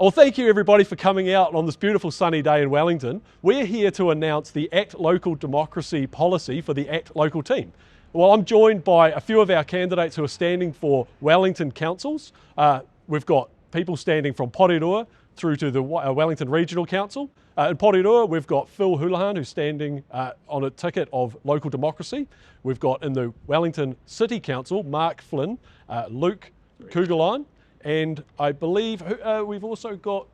Well, thank you everybody for coming out on this beautiful sunny day in Wellington. We're here to announce the Act Local Democracy policy for the Act Local team. Well, I'm joined by a few of our candidates who are standing for Wellington councils. We've got people standing from Porirua through to the Wellington Regional Council. In Porirua, we've got Phil Houlihan, who's standing on a ticket of local democracy. We've got in the Wellington City Council, Mark Flynn, Luke Kugelheim, and I believe we've also got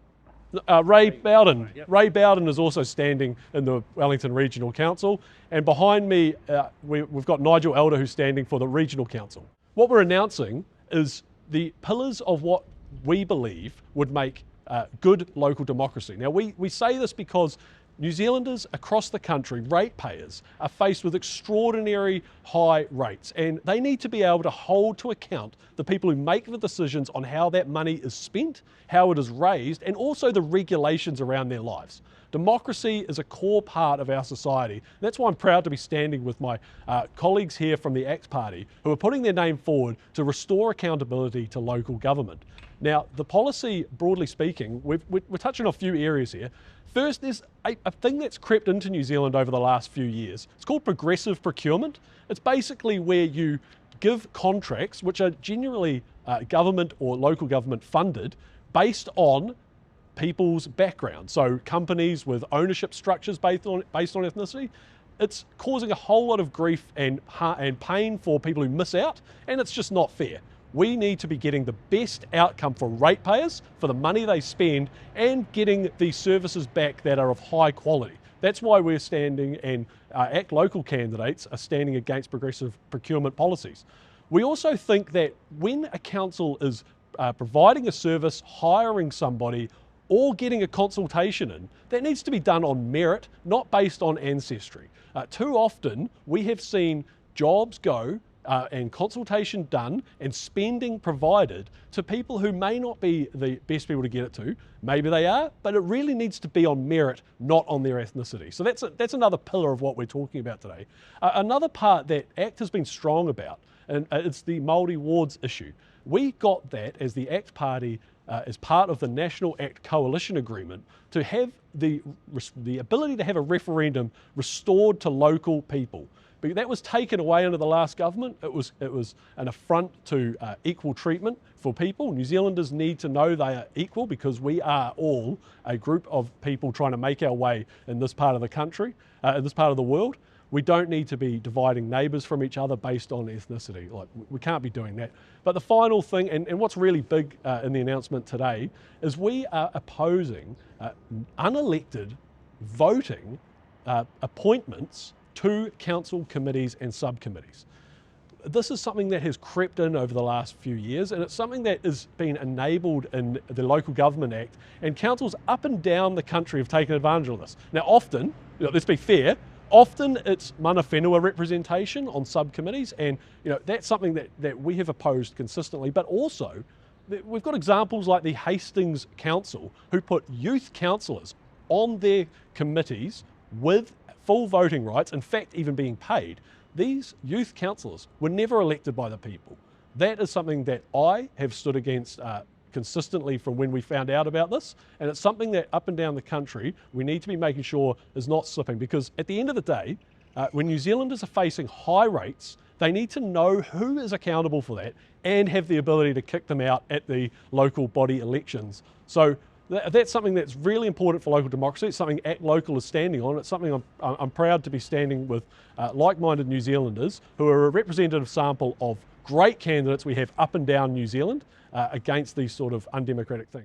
Ray Bowden. Yep. Ray Bowden is also standing in the Wellington Regional Council. And behind me, we've got Nigel Elder, who's standing for the Regional Council. What we're announcing is the pillars of what we believe would make good local democracy. Now, we say this because New Zealanders across the country, ratepayers, are faced with extraordinary high rates, and they need to be able to hold to account the people who make the decisions on how that money is spent, how it is raised, and also the regulations around their lives. Democracy is a core part of our society. That's why I'm proud to be standing with my colleagues here from the ACT Party who are putting their name forward to restore accountability to local government. Now, the policy, broadly speaking, we're touching on a few areas here. First, there's a thing that's crept into New Zealand over the last few years. It's called progressive procurement. It's basically where you give contracts, which are generally government or local government funded, based on people's background. So companies with ownership structures based on ethnicity. It's causing a whole lot of grief and pain for people who miss out, and it's just not fair. We need to be getting the best outcome for ratepayers, for the money they spend, and getting the services back that are of high quality. That's why we're standing, and ACT Local candidates are standing against progressive procurement policies. We also think that when a council is providing a service, hiring somebody, or getting a consultation in, that needs to be done on merit, not based on ancestry. Too often, we have seen jobs go and consultation done and spending provided to people who may not be the best people to get it to. Maybe they are, but it really needs to be on merit, not on their ethnicity. So that's another pillar of what we're talking about today. Another part that ACT has been strong about, and it's the Māori wards issue. We got that as the ACT Party as part of the National ACT Coalition Agreement to have the ability to have a referendum restored to local people. But that was taken away under the last government. It was an affront to equal treatment for people. New Zealanders need to know they are equal because we are all a group of people trying to make our way in this part of the country, in this part of the world. We don't need to be dividing neighbours from each other based on ethnicity. Like, we can't be doing that. But the final thing, and what's really big in the announcement today, is we are opposing unelected voting appointments to council committees and subcommittees. This is something that has crept in over the last few years, and it's something that has been enabled in the Local Government Act, and councils up and down the country have taken advantage of this. Now often, let's be fair, often it's mana whenua representation on subcommittees, and that's something that we have opposed consistently, but also we've got examples like the Hastings Council who put youth councillors on their committees with full voting rights, in fact even being paid. These youth councillors were never elected by the people. That is something that I have stood against consistently from when we found out about this, and it's something that up and down the country we need to be making sure is not slipping, because at the end of the day, when New Zealanders are facing high rates, they need to know who is accountable for that and have the ability to kick them out at the local body elections. So that's something that's really important for local democracy. It's something ACT Local is standing on. It's something I'm proud to be standing with like-minded New Zealanders who are a representative sample of great candidates we have up and down New Zealand against these sort of undemocratic things.